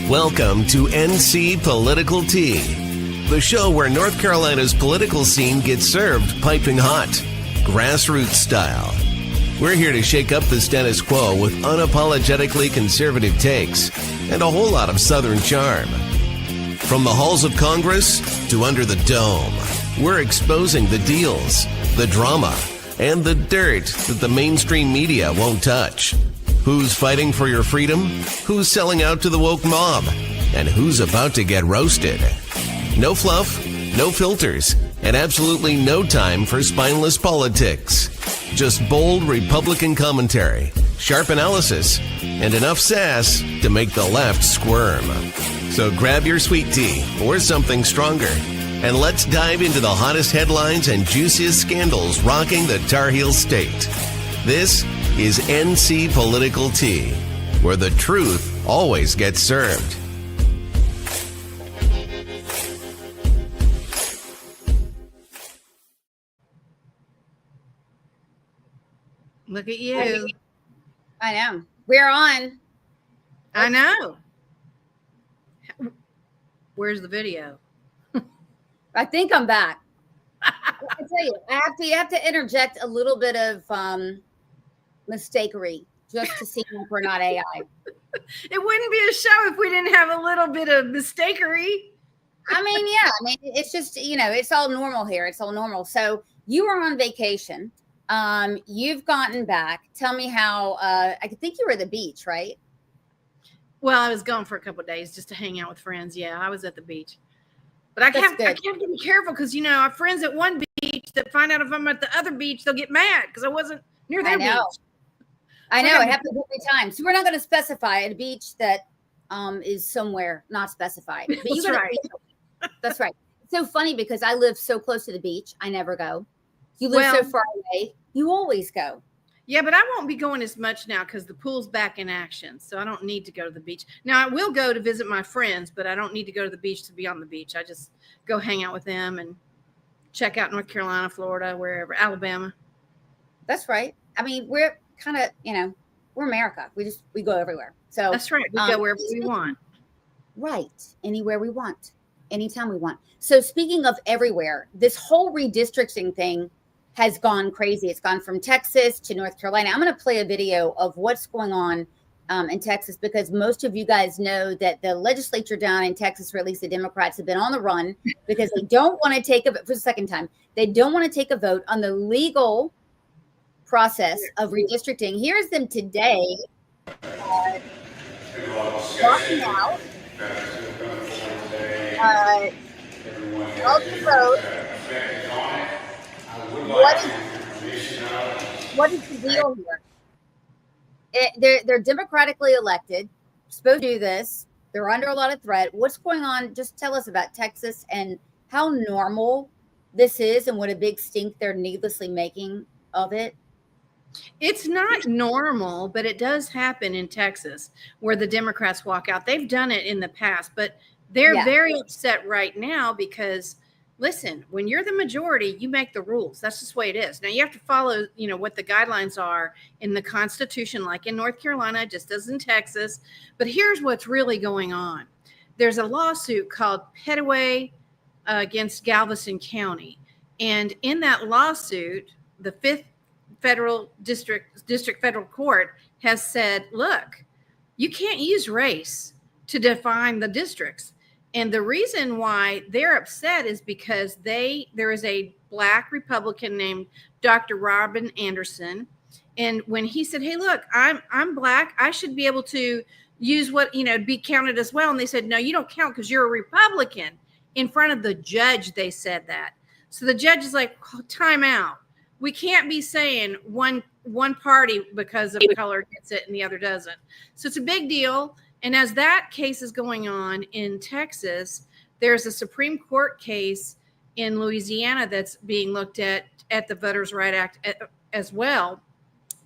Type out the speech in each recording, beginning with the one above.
Welcome to NC Political Tea, the show where North Carolina's political scene gets served piping hot, grassroots style. We're here to shake up the status quo with unapologetically conservative takes and a whole lot of Southern charm. From the halls of Congress to under the dome, we're exposing the deals, the drama, and the dirt that the mainstream media won't touch. Who's fighting for your freedom? Who's selling out to the woke mob? And who's about to get roasted? No fluff, no filters, and absolutely no time for spineless politics. Just bold Republican commentary, sharp analysis, and enough sass to make the left squirm. So grab your sweet tea or something stronger, and let's dive into the hottest headlines and juiciest scandals rocking the Tar Heel State. This is NC Political Tea, where the truth always gets served. Look at you. I know. We're on. I know. Where's the video? I think I'm back. I tell you, you have to interject a little bit of mistakery just to see if we're not AI. It wouldn't be a show if we didn't have a little bit of mistakery. I mean, it's just, it's all normal here. It's all normal. So you were on vacation. You've gotten back. Tell me how, I think you were at the beach, right? Well, I was gone for a couple of days just to hang out with friends. Yeah, I was at the beach. But I have to be careful because, I have friends at one beach that find out if I'm at the other beach, they'll get mad because I wasn't near their beach. I know. It happens every time. So we're not going to specify a beach that is somewhere not specified. But That's right. That's right. It's so funny because I live so close to the beach. I never go. You live so far away. You always go. Yeah, but I won't be going as much now because the pool's back in action. So I don't need to go to the beach. Now, I will go to visit my friends, but I don't need to go to the beach to be on the beach. I just go hang out with them and check out North Carolina, Florida, wherever, Alabama. That's right. I mean, we're kind of, we're America. We go everywhere. So that's right. We go wherever we want. Right. Anywhere we want. Anytime we want. So speaking of everywhere, this whole redistricting thing has gone crazy. It's gone from Texas to North Carolina. I'm going to play a video of what's going on in Texas because most of you guys know that the legislature down in Texas, or at least the Democrats, have been on the run because they don't want to take a vote for the second time. They don't want to take a vote on the legal process of redistricting. Here's them today walking out of the road. What is the deal here? They're democratically elected, supposed to do this. They're under a lot of threat. What's going on? Just tell us about Texas and how normal this is and what a big stink they're needlessly making of it. It's not normal, but it does happen in Texas where the Democrats walk out. They've done it in the past, but they're very upset right now because listen, when you're the majority, you make the rules. That's just the way it is. Now you have to follow, what the guidelines are in the Constitution, like in North Carolina, just as in Texas. But here's what's really going on. There's a lawsuit called Petaway against Galveston County. And in that lawsuit, the 5th Federal District Federal Court has said, look, you can't use race to define the districts. And the reason why they're upset is because there is a Black Republican named Dr. Robin Anderson. And when he said, hey, look, I'm Black, I should be able to use be counted as well. And they said, no, you don't count because you're a Republican. In front of the judge, they said that. So the judge is like, time out. We can't be saying one party because of color gets it and the other doesn't. So it's a big deal. And as that case is going on in Texas, there's a Supreme Court case in Louisiana that's being looked at the Voters' Right Act as well.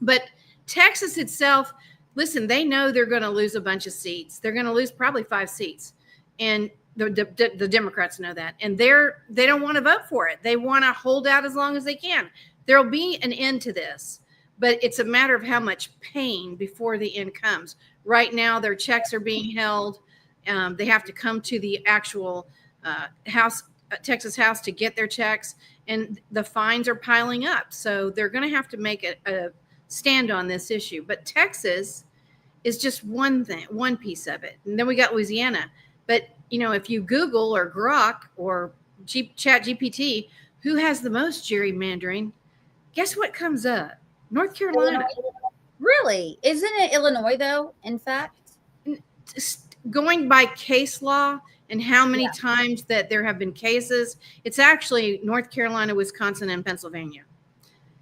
But Texas itself, listen, they know they're going to lose a bunch of seats. They're going to lose probably 5 seats. And the Democrats know that. And they don't want to vote for it. They want to hold out as long as they can. There'll be an end to this. but it's a matter of how much pain before the end comes. Right now, their checks are being held. They have to come to the actual Texas House to get their checks, and the fines are piling up. So they're going to have to make a stand on this issue. But Texas is just one piece of it. And then we got Louisiana. But, if you Google or Grok or Chat GPT, who has the most gerrymandering, guess what comes up? North Carolina. Really? Isn't it Illinois, though, in fact? Going by case law and how many times that there have been cases, it's actually North Carolina, Wisconsin, and Pennsylvania.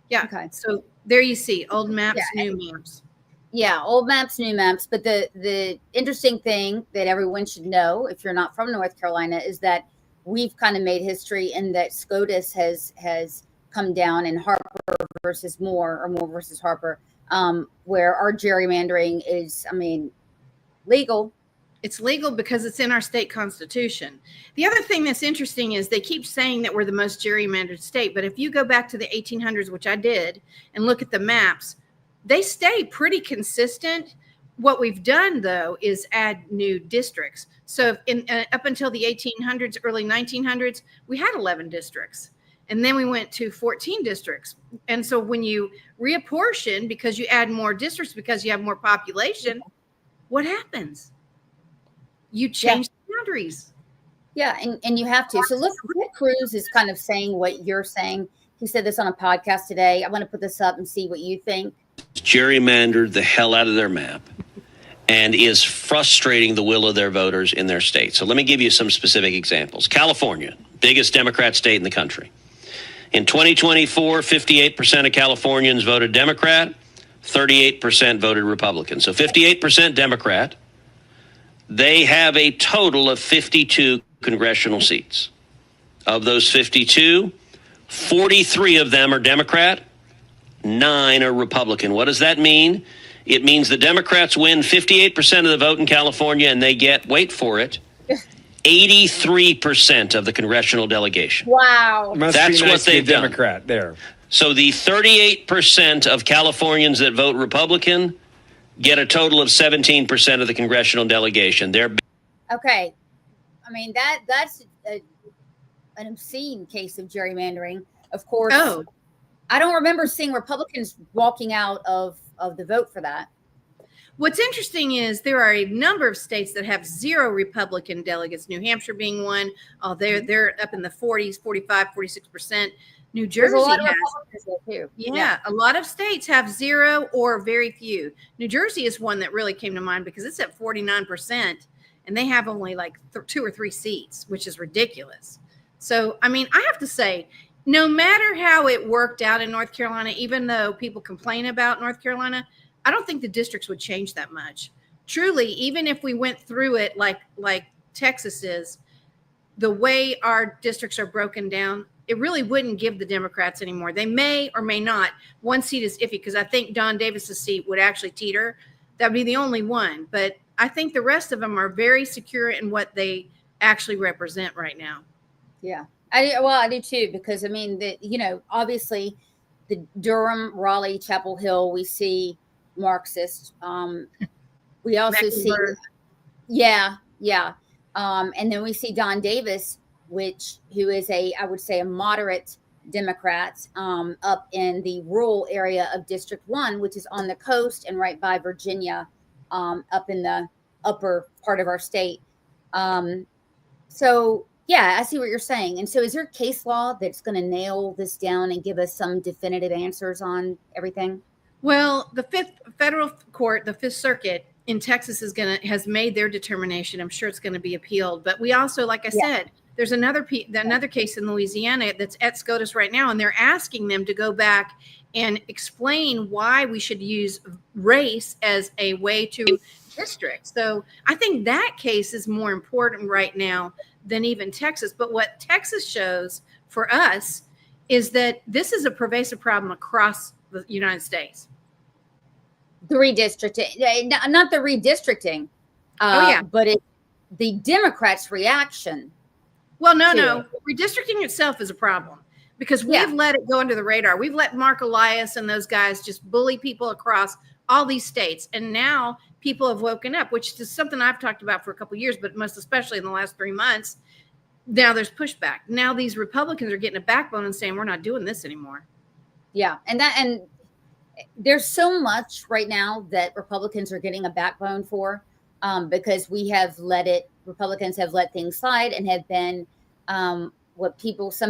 Yeah. Okay. So there you see, old maps, new maps. Yeah, old maps, new maps. But the interesting thing that everyone should know, if you're not from North Carolina, is that we've kind of made history in that SCOTUS has come down in Harper versus Moore, or Moore versus Harper, where our gerrymandering is, legal. It's legal because it's in our state constitution. The other thing that's interesting is they keep saying that we're the most gerrymandered state, but if you go back to the 1800s, which I did, and look at the maps, they stay pretty consistent. What we've done, though, is add new districts. So up until the 1800s, early 1900s, we had 11 districts. And then we went to 14 districts. And so when you reapportion, because you add more districts, because you have more population, what happens? You change the boundaries. Yeah, and you have to. So look, Ted Cruz is kind of saying what you're saying. He said this on a podcast today. I want to put this up and see what you think. Gerrymandered the hell out of their map and is frustrating the will of their voters in their state. So let me give you some specific examples. California, biggest Democrat state in the country. In 2024, 58% of Californians voted Democrat, 38% voted Republican. So 58% Democrat. They have a total of 52 congressional seats. Of those 52, 43 of them are Democrat, 9 are Republican. What does that mean? It means the Democrats win 58% of the vote in California, and they get, wait for it, 83% of the congressional delegation. Wow. That's what they've done. Democrat there. So the 38% of Californians that vote Republican get a total of 17% of the congressional delegation. Okay. That's an obscene case of gerrymandering. Of course, I don't remember seeing Republicans walking out of the vote for that. What's interesting is there are a number of states that have 0 Republican delegates, New Hampshire being one. They're up in the 40s, 45, 46%. New Jersey has, too. Yeah, a lot of states have 0 or very few. New Jersey is one that really came to mind because it's at 49%, and they have only like 2 or 3 seats, which is ridiculous. So, I have to say, no matter how it worked out in North Carolina, even though people complain about North Carolina, I don't think the districts would change that much. Truly, even if we went through it like Texas is, the way our districts are broken down, it really wouldn't give the Democrats anymore. They may or may not. One seat is iffy because I think Don Davis's seat would actually teeter. That would be the only one. But I think the rest of them are very secure in what they actually represent right now. Yeah. I do too, because obviously the Durham, Raleigh, Chapel Hill, we see Marxist. We also see, and then we see Don Davis, who is I would say a moderate Democrat, up in the rural area of District 1, which is on the coast and right by Virginia, up in the upper part of our state. So yeah, I see what you're saying. And so is there case law that's going to nail this down and give us some definitive answers on everything? Well, the Federal Court, the Fifth Circuit in Texas has made their determination. I'm sure it's going to be appealed. But we also, like I said, there's another case in Louisiana that's at SCOTUS right now, and they're asking them to go back and explain why we should use race as a way to district. So I think that case is more important right now than even Texas. But what Texas shows for us is that this is a pervasive problem across the United States. The redistricting, not the redistricting, but the Democrats' reaction. Well, no. Redistricting itself is a problem. because we've let it go under the radar. We've let Mark Elias and those guys just bully people across all these states. And now people have woken up, which is something I've talked about for a couple of years, but most especially in the last 3 months. Now there's pushback. Now these Republicans are getting a backbone and saying, we're not doing this anymore. Yeah. And there's so much right now that Republicans are getting a backbone for, because Republicans have let things slide and have been, some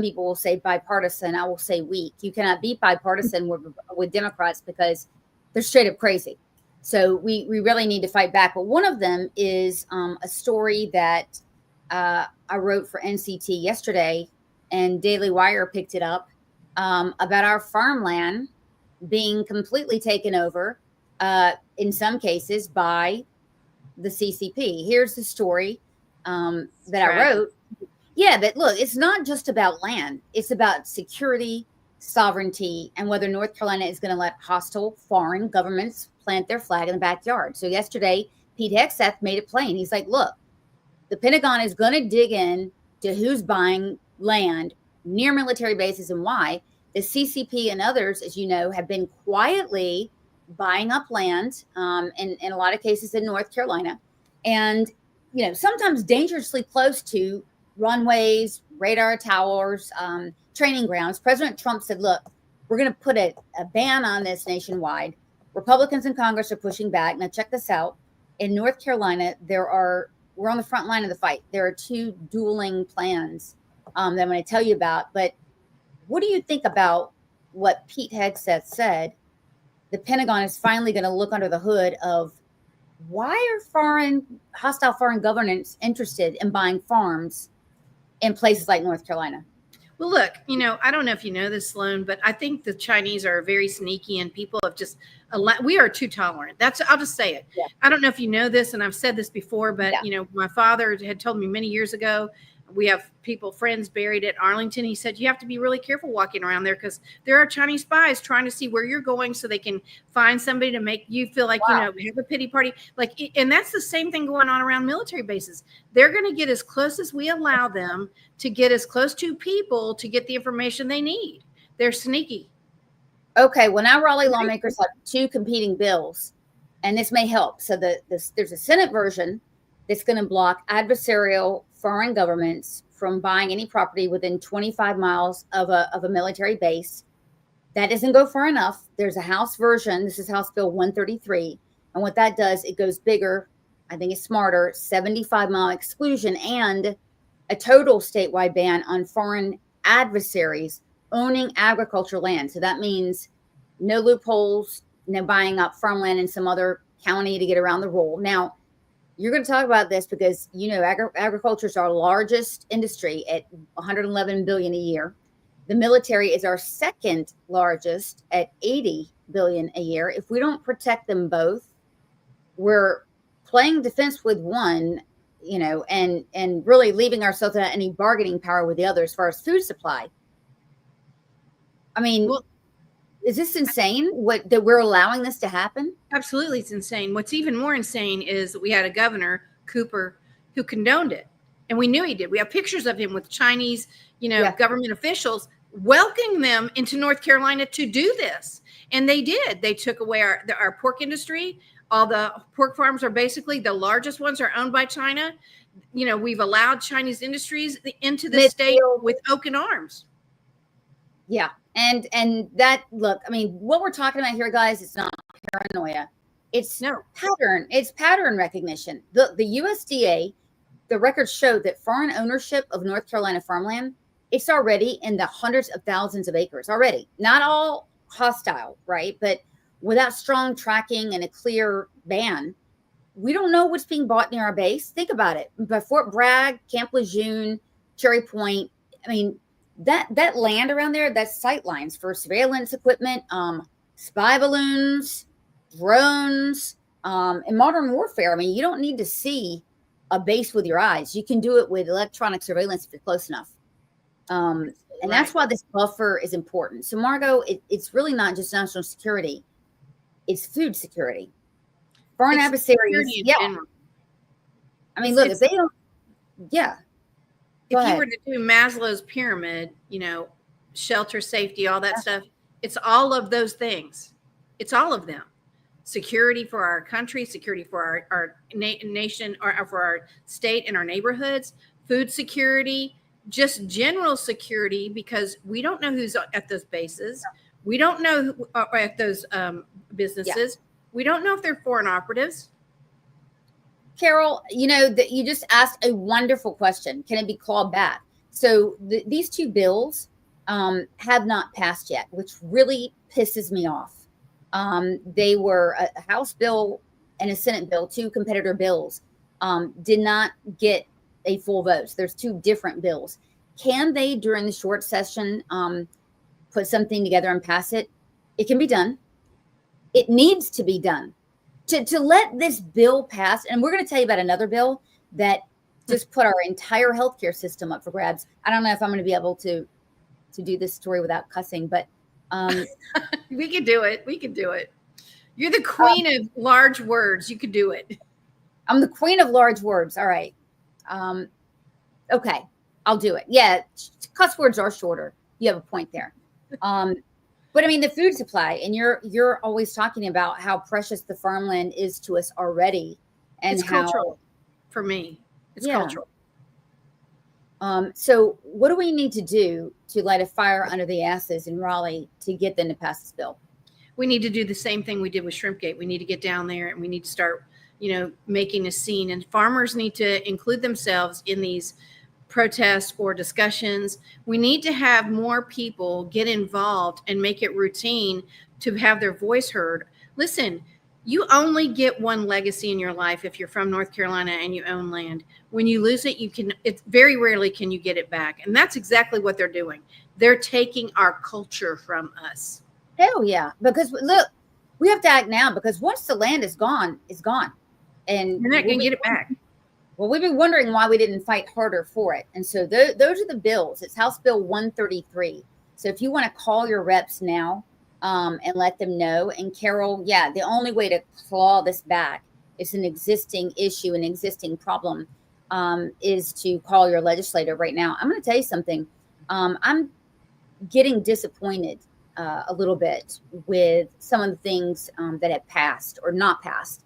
people will say bipartisan. I will say weak. You cannot be bipartisan with Democrats because they're straight up crazy. So we really need to fight back. But one of them is a story that I wrote for NCT yesterday, and Daily Wire picked it up, about our farmland being completely taken over, in some cases by the CCP. Here's the story that I wrote. Yeah, but look, it's not just about land. It's about security, sovereignty, and whether North Carolina is going to let hostile foreign governments plant their flag in the backyard. So yesterday, Pete Hegseth made it plain. He's like, look, the Pentagon is going to dig in to who's buying land near military bases and why. The CCP and others, as you know, have been quietly buying up land, in a lot of cases in North Carolina, and sometimes dangerously close to runways, radar towers, training grounds. President Trump said, look, we're going to put a ban on this nationwide. Republicans in Congress are pushing back. Now, check this out. In North Carolina, we're on the front line of the fight. There are two dueling plans that I'm going to tell you about. But what do you think about what Pete Hegseth said? The Pentagon is finally going to look under the hood of why are hostile foreign governments interested in buying farms in places like North Carolina? Well, look, I don't know if you know this, Sloan, but I think the Chinese are very sneaky, and people have just, we are too tolerant. I'll just say it. Yeah. I don't know if you know this, and I've said this before, but, my father had told me many years ago, we have friends buried at Arlington. He said, you have to be really careful walking around there because there are Chinese spies trying to see where you're going so they can find somebody to make you feel like, have a pity party. And that's the same thing going on around military bases. They're going to get as close as we allow them to get as close to people to get the information they need. They're sneaky. Okay. Well, now Raleigh lawmakers have two competing bills, and this may help. So there's a Senate version that's going to block adversarial foreign governments from buying any property within 25 miles of a military base. That doesn't go far enough. There's a House version. This is House Bill 133. And what that does, it goes bigger. I think it's smarter. 75-mile exclusion and a total statewide ban on foreign adversaries owning agricultural land. So that means no loopholes, no buying up farmland in some other county to get around the rule. Now, you're going to talk about this because, agriculture is our largest industry at $111 billion a year. The military is our second largest at $80 billion a year. If we don't protect them both, we're playing defense with one, and really leaving ourselves without any bargaining power with the other as far as food supply. I mean, is this insane that we're allowing this to happen? Absolutely. It's insane. What's even more insane is that we had a governor, Cooper, who condoned it. And we knew he did. We have pictures of him with Chinese, government officials welcoming them into North Carolina to do this. And they did. They took away our pork industry. All the pork farms are basically the largest ones are owned by China. We've allowed Chinese industries into the state with open arms. Yeah. And that, look, I mean, what we're talking about here, guys, it's not paranoia. It's pattern recognition. The USDA, the records show that foreign ownership of North Carolina farmland, it's already in the hundreds of thousands of acres already. Not all hostile, right? But without strong tracking and a clear ban, we don't know what's being bought near our base. Think about it. By Fort Bragg, Camp Lejeune, Cherry Point, I mean, that land around there, that's sight lines for surveillance equipment, spy balloons, drones, in modern warfare. I mean, you don't need to see a base with your eyes. You can do it with electronic surveillance if you're close enough. And that's why this buffer is important. So, Margot, it's really not just national security. It's food security. Foreign adversaries. Yeah. I mean, look, if they don't, yeah. If you were to do Maslow's pyramid, shelter, safety, all that stuff. It's all of those things. It's all of them. Security for our country, security for our nation, or for our state and our neighborhoods, food security, just general security, because we don't know who's at those bases. We don't know who are at those businesses. We don't know if they're foreign operatives. Carol, you know that you just asked a wonderful question. Can it be clawed back? So these two bills have not passed yet, which really pisses me off. They were a House bill and a Senate bill, two competitor bills, did not get a full vote. So there's two different bills. Can they, during the short session, put something together and pass it? It can be done. It needs to be done. To let this bill pass, and we're going to tell you about another bill that just put our entire healthcare system up for grabs. I don't know if I'm going to be able to do this story without cussing, but we can do it. We can do it. You're the queen of large words. You could do it. I'm the queen of large words. All right. Okay. I'll do it. Yeah. Cuss words are shorter. You have a point there. But I mean, the food supply, and you're always talking about how precious the farmland is to us already. And it's cultural for me. It's cultural. So what do we need to do to light a fire under the asses in Raleigh to get them to pass this bill? We need to do the same thing we did with Shrimpgate. We need to get down there and we need to start, making a scene, and farmers need to include themselves in these protests or discussions. We need to have more people get involved and make it routine to have their voice heard. Listen, you only get one legacy in your life if you're from North Carolina and you own land. When you lose it, it's very rarely can you get it back. And that's exactly what they're doing. They're taking our culture from us. Hell yeah. Because look, we have to act now, because once the land is gone, it's gone. And you're not going to get it back. Well, we've been wondering why we didn't fight harder for it. And so those are the bills. It's House Bill 133. So if you want to call your reps now and let them know. And Carol, the only way to claw this back, it's an existing issue, an existing problem, is to call your legislator right now. I'm going to tell you something. I'm getting disappointed a little bit with some of the things that have passed or not passed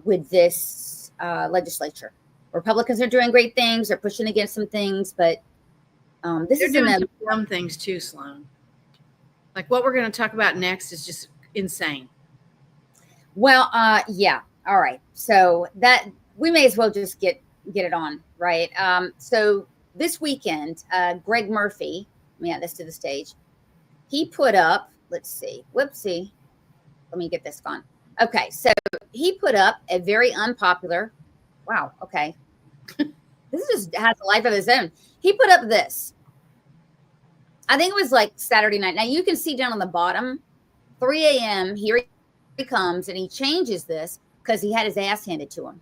with this legislature. Republicans are doing great things. They're pushing against some things, but this is doing some dumb things too, Sloan. Like what we're going to talk about next is just insane. Well, yeah. All right. So that we may as well just get it on, right? So this weekend, Greg Murphy, let me add this to the stage. He put up, let's see, whoopsie. Let me get this gone. Okay. So he put up a very unpopular, wow. Okay. This just has a life of its own. He put up this. I think it was like Saturday night. Now you can see down on the bottom, 3 a.m. Here he comes, and he changes this because he had his ass handed to him.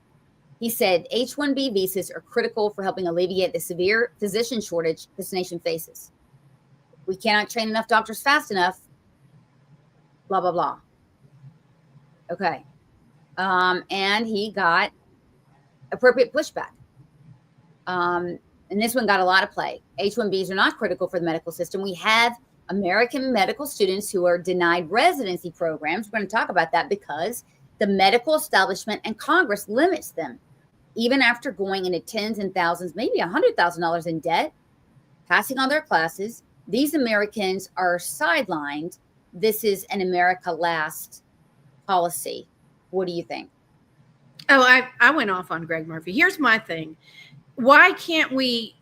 He said H-1B visas are critical for helping alleviate the severe physician shortage this nation faces. We cannot train enough doctors fast enough. Blah, blah, blah. Okay. And he got appropriate pushback. And this one got a lot of play. H-1Bs are not critical for the medical system. We have American medical students who are denied residency programs. We're going to talk about that because the medical establishment and Congress limits them, even after going into tens and thousands, maybe $100,000 in debt, passing on their classes. These Americans are sidelined. This is an America Last policy. What do you think? Oh, I went off on Greg Murphy. Here's my thing. Why can't we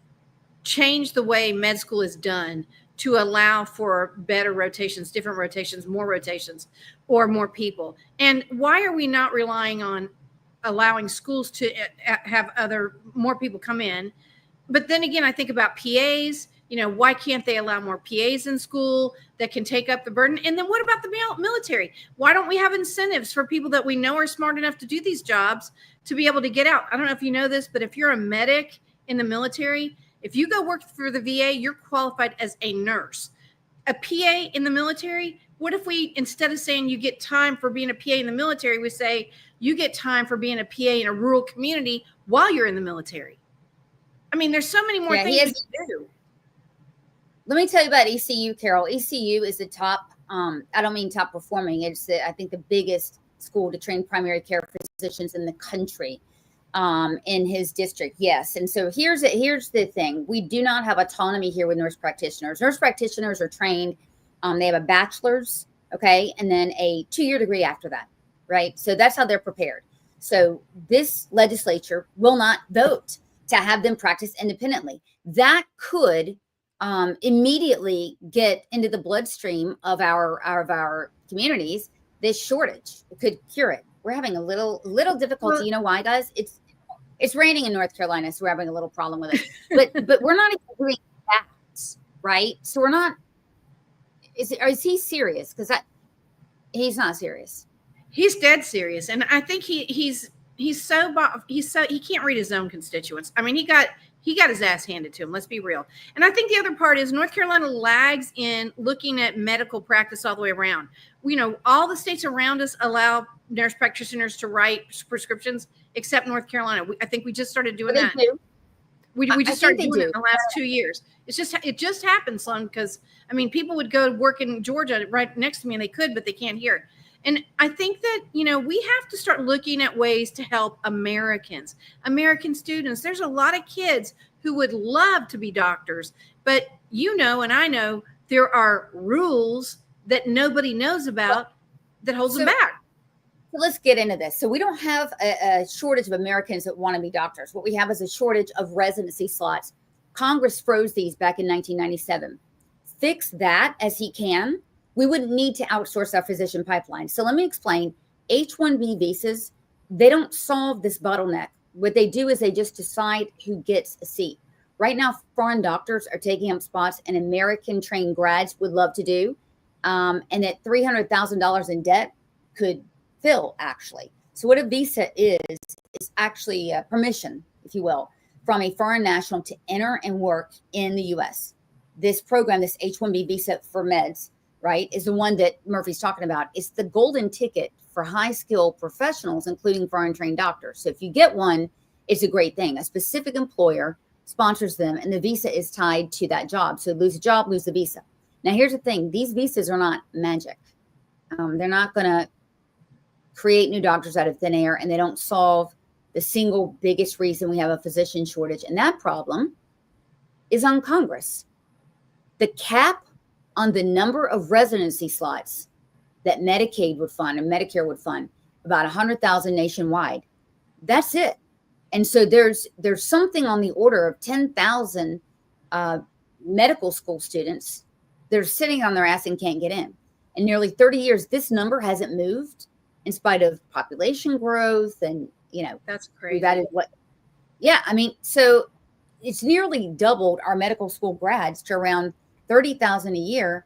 change the way med school is done to allow for better rotations, different rotations, or more people? And why are we not relying on allowing schools to have more people come in? But then again, I think about PAs. Why can't they allow more PAs in school that can take up the burden? And then what about the military? Why don't we have incentives for people that we know are smart enough to do these jobs to be able to get out? I don't know if you know this, but if you're a medic in the military, if you go work for the VA, you're qualified as a nurse. A PA in the military, what if we, instead of saying you get time for being a PA in the military, we say you get time for being a PA in a rural community while you're in the military? I mean, there's so many more things to do. let me tell you about ECU, Carol. ECU is the top, I don't mean top performing. It's, I think, the biggest school to train primary care physicians in the country, in his district. Yes. And so here's the thing. We do not have autonomy here with nurse practitioners. Nurse practitioners are trained. They have a bachelor's, okay, and then a 2-year degree after that, right? So that's how they're prepared. So this legislature will not vote to have them practice independently. That could immediately get into the bloodstream of our communities. This shortage, it could cure it. We're having a little difficulty. Well, you know why, guys? It's raining in North Carolina, so we're having a little problem with it. But we're not even doing that, right? So we're not. Is he serious? Because he's not serious. He's dead serious, and I think he's so he can't read his own constituents. I mean, he got his ass handed to him. Let's be real. And I think the other part is North Carolina lags in looking at medical practice all the way around. You know, all the states around us allow nurse practitioners to write prescriptions, except North Carolina. I think we just started doing that. Do. We just started doing it in the last 2 years. It just happened, Sloan, because I mean, people would go work in Georgia right next to me, and they could, but they can't hear. And I think that, you know, we have to start looking at ways to help American students. There's a lot of kids who would love to be doctors, but you know, and I know there are rules that nobody knows about that holds them back. So let's get into this. So we don't have a shortage of Americans that want to be doctors. What we have is a shortage of residency slots. Congress froze these back in 1997. Fix that as he can. We wouldn't need to outsource our physician pipeline. So let me explain. H-1B visas, they don't solve this bottleneck. What they do is they just decide who gets a seat. Right now, foreign doctors are taking up spots and American-trained grads would love to do, and that $300,000 in debt could fill, actually. So what a visa is actually permission, if you will, from a foreign national to enter and work in the U.S. This program, this H-1B visa for meds, right, is the one that Murphy's talking about. It's the golden ticket for high-skilled professionals, including foreign-trained doctors. So if you get one, it's a great thing. A specific employer sponsors them, and the visa is tied to that job. So lose a job, lose the visa. Now, here's the thing. These visas are not magic. They're not going to create new doctors out of thin air, and they don't solve the single biggest reason we have a physician shortage. And that problem is on Congress. The cap on the number of residency slots that Medicaid would fund and Medicare would fund, about 100,000 nationwide. That's it. And so there's something on the order of 10,000 medical school students that are sitting on their ass and can't get in. In nearly 30 years, this number hasn't moved in spite of population growth. And, you know, that's crazy. We've added I mean, so it's nearly doubled our medical school grads to around 30,000 a year,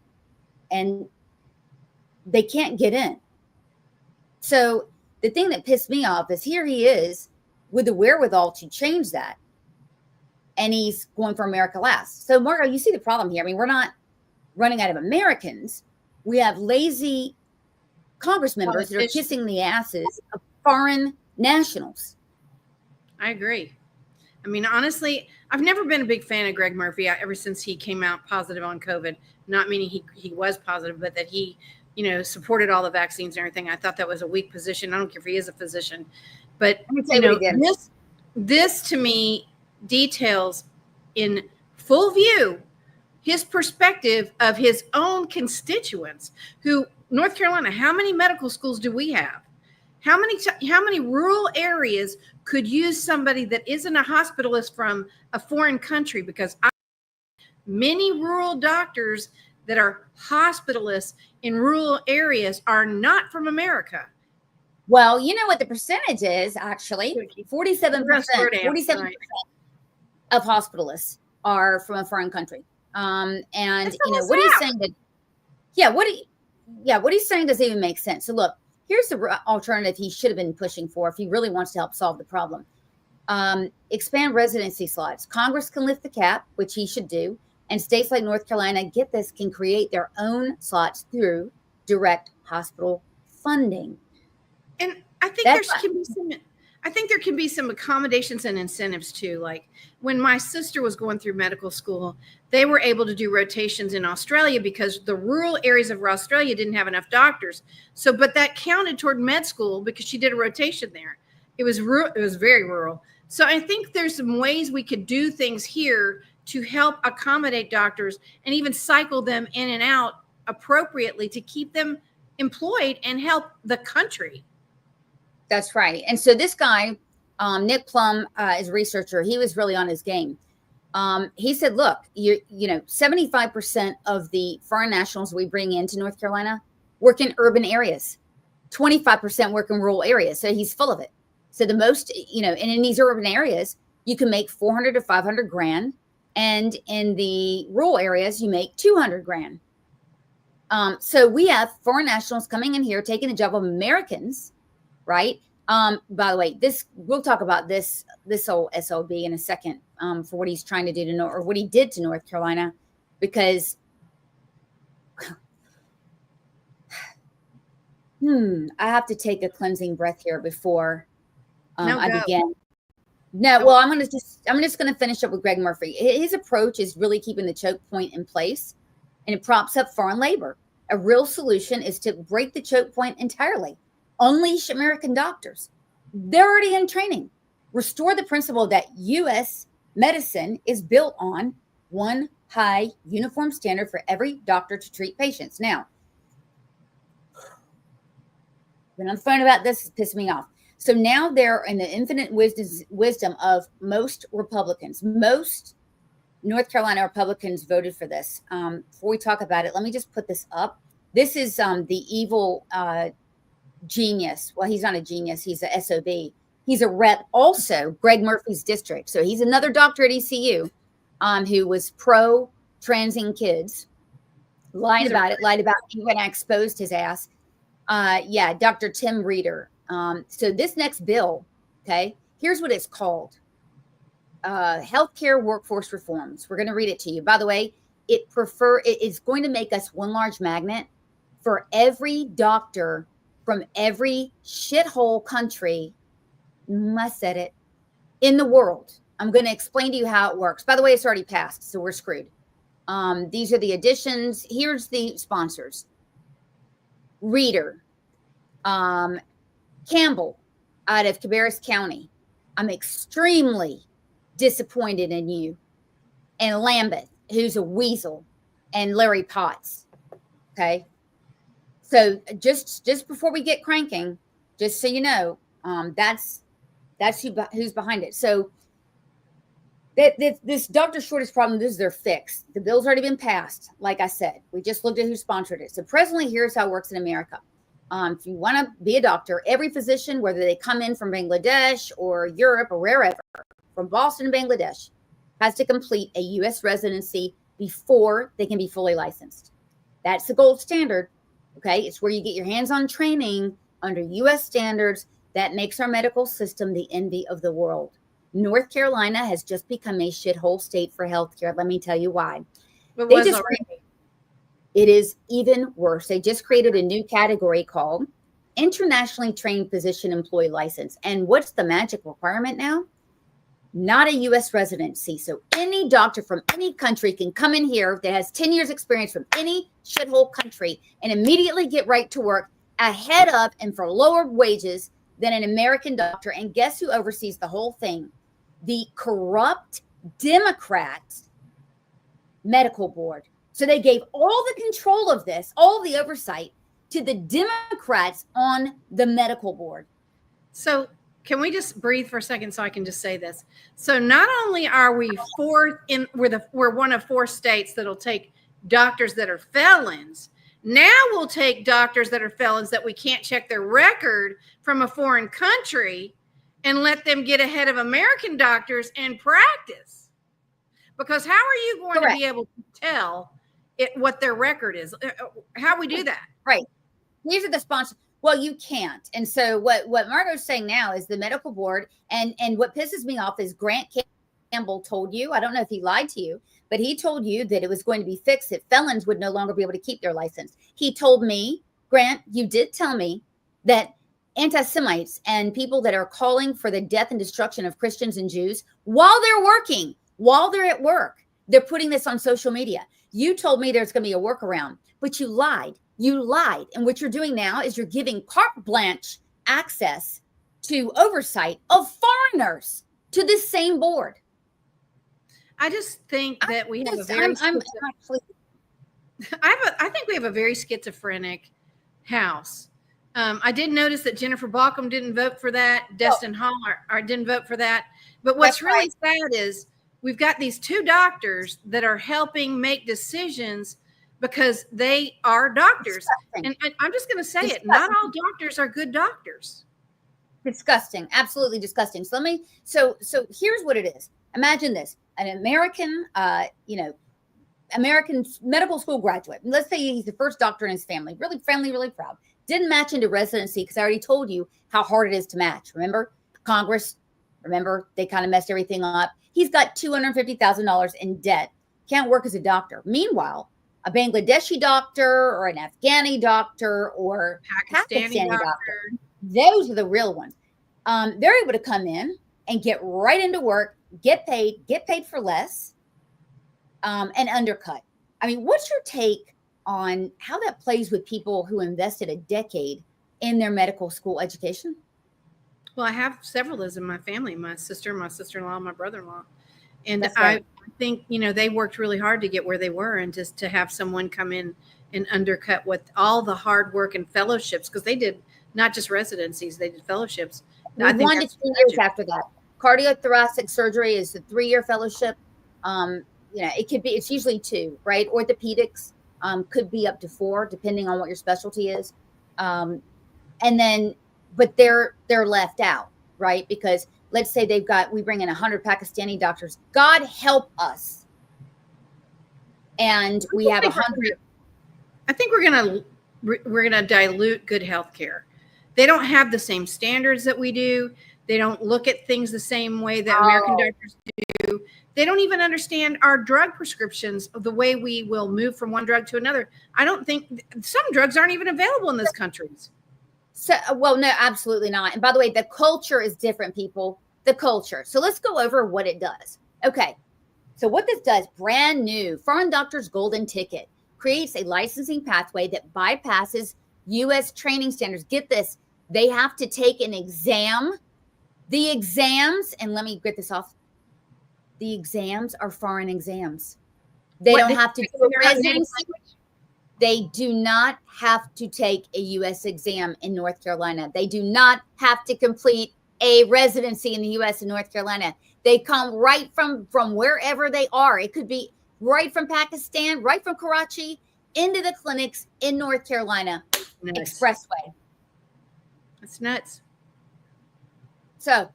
and they can't get in. So the thing that pissed me off is here he is with the wherewithal to change that, and he's going for America last. So Margo, you see the problem here. I mean, we're not running out of Americans. We have lazy Congress members that are kissing the asses of foreign nationals. I agree. I mean, honestly, I've never been a big fan of Greg Murphy ever since he came out positive on COVID, not meaning he was positive, but that he, you know, supported all the vaccines and everything. I thought that was a weak position. I don't care if he is a physician, but you know, this to me details in full view his perspective of his own constituents who North Carolina, how many medical schools do we have? How many rural areas could use somebody that isn't a hospitalist from a foreign country? Because many rural doctors that are hospitalists in rural areas are not from America. Well, you know what the percentage is, actually. 47%. 47% of hospitalists are from a foreign country. And you know what he's saying what he's saying doesn't even make sense. So look, here's the alternative he should have been pushing for if he really wants to help solve the problem. Expand residency slots. Congress can lift the cap, which he should do. And states like North Carolina, get this, can create their own slots through direct hospital funding. And I think I think there can be some accommodations and incentives too. Like when my sister was going through medical school, they were able to do rotations in Australia because the rural areas of Australia didn't have enough doctors. So, but that counted toward med school because she did a rotation there. It was very rural. So I think there's some ways we could do things here to help accommodate doctors and even cycle them in and out appropriately to keep them employed and help the country. That's right. And so this guy, Nick Plum, is a researcher. He was really on his game. He said, look, you know, 75% of the foreign nationals we bring into North Carolina work in urban areas. 25% work in rural areas. So he's full of it. So the most, you know, and in these urban areas, you can make 400 to 500 grand. And in the rural areas, you make 200 grand. So we have foreign nationals coming in here, taking the job of Americans, right? By the way, we'll talk about this old SOB in a second, for what he's trying to do to or what he did to North Carolina, because I have to take a cleansing breath here before I begin. No, well, I'm just going to finish up with Greg Murphy. His approach is really keeping the choke point in place, and it props up foreign labor. A real solution is to break the choke point entirely. Unleash American doctors. They're already in training. Restore the principle that U.S. medicine is built on one high uniform standard for every doctor to treat patients. Now, been on the phone about this, it's pissing me off. So now they're in the infinite wisdom of most Republicans. Most North Carolina Republicans voted for this. Before we talk about it, let me just put this up. This is the evil genius. Well, he's not a genius. He's a SOB. He's a rep also, Greg Murphy's district. So he's another doctor at ECU who was pro-transing kids. Lied about it when I exposed his ass. Dr. Tim Reeder. So this next bill, okay, here's what it's called. Healthcare workforce reforms. We're going to read it to you. By the way, it's going to make us one large magnet for every doctor from every shithole country, I said it, in the world. I'm going to explain to you how it works. By the way, it's already passed, so we're screwed. These are the additions. Here's the sponsors. Reeder, Campbell out of Cabarrus County. I'm extremely disappointed in you. And Lambeth, who's a weasel, and Larry Potts. Okay. So just before we get cranking, just so you know, that's who's behind it. So this doctor shortage problem, this is their fix. The bill's already been passed. Like I said, we just looked at who sponsored it. So presently, here's how it works in America. If you want to be a doctor, every physician, whether they come in from Bangladesh or Europe or wherever, from Boston to Bangladesh, has to complete a U.S. residency before they can be fully licensed. That's the gold standard. Okay, it's where you get your hands-on training under U.S. standards. That makes our medical system the envy of the world. North Carolina has just become a shithole state for healthcare. Let me tell you why. It is even worse. They just created a new category called Internationally Trained Physician Employee License. And what's the magic requirement now? Not a U.S. residency. So any doctor from any country can come in here that has 10 years experience from any shithole country and immediately get right to work ahead of and for lower wages than an American doctor. And guess who oversees the whole thing? The corrupt Democrats medical board. So they gave all the control of this, all the oversight to the Democrats on the medical board. So can we just breathe for a second so I can just say this? So not only are we we're one of 4 states that'll take doctors that are felons. Now we'll take doctors that are felons that we can't check their record from a foreign country and let them get ahead of American doctors and practice. Because how are you going to be able to tell what their record is? How we do that? Right. These are the sponsors. Well, you can't. And so what Margot's saying now is the medical board, and what pisses me off is Grant Campbell told you, I don't know if he lied to you, but he told you that it was going to be fixed, that felons would no longer be able to keep their license. He told me, Grant, you did tell me that anti-Semites and people that are calling for the death and destruction of Christians and Jews while they're working, while they're at work. They're putting this on social media. You told me there's going to be a workaround, but you lied. You lied. And what you're doing now is you're giving carte blanche access to oversight of foreigners to this same board. I just think that we have I think we have a very schizophrenic House. I did notice that Jennifer Balkum didn't vote for that. Destin Hall didn't vote for that. But what's really sad is we've got these two doctors that are helping make decisions because they are doctors. Disgusting. And I'm just going to say it. Not all doctors are good doctors. Disgusting. Absolutely disgusting. So here's what it is. Imagine this. An American, American medical school graduate. Let's say he's the first doctor in his family. Really friendly, really proud. Didn't match into residency because I already told you how hard it is to match. Remember? Congress, they kind of messed everything up. He's got $250,000 in debt. Can't work as a doctor. Meanwhile, a Bangladeshi doctor or an Afghani doctor or Pakistani doctor, those are the real ones. They're able to come in and get right into work, get paid for less, and undercut. I mean, what's your take on how that plays with people who invested a decade in their medical school education? Well, I have several in my family, my sister, my sister-in-law, my brother-in-law. And I think, they worked really hard to get where they were, and just to have someone come in and undercut with all the hard work and fellowships, because they did not just residencies, they did fellowships. 1 to 2 years after that. Cardiothoracic surgery is a 3-year fellowship. It's usually 2, right? Orthopedics could be up to 4, depending on what your specialty is. But they're left out, right? Because let's say we bring in 100 Pakistani doctors. God help us. And we have 100. I think we're gonna dilute good health care. They don't have the same standards that we do. They don't look at things the same way that American doctors do. They don't even understand our drug prescriptions, the way we will move from one drug to another. I don't think some drugs aren't even available in those countries. No, absolutely not. And by the way, the culture is different, people. The culture. So let's go over what it does. Okay. So what this does, brand new, Foreign Doctors Golden Ticket, creates a licensing pathway that bypasses U.S. training standards. Get this. They have to take an exam. The exams, and let me get this off. The exams are foreign exams. They don't have to do a residency. They do not have to take a U.S. exam in North Carolina. They do not have to complete a residency in the U.S. in North Carolina. They come right from wherever they are. It could be right from Pakistan, right from Karachi, into the clinics in North Carolina. Expressway. That's nuts. So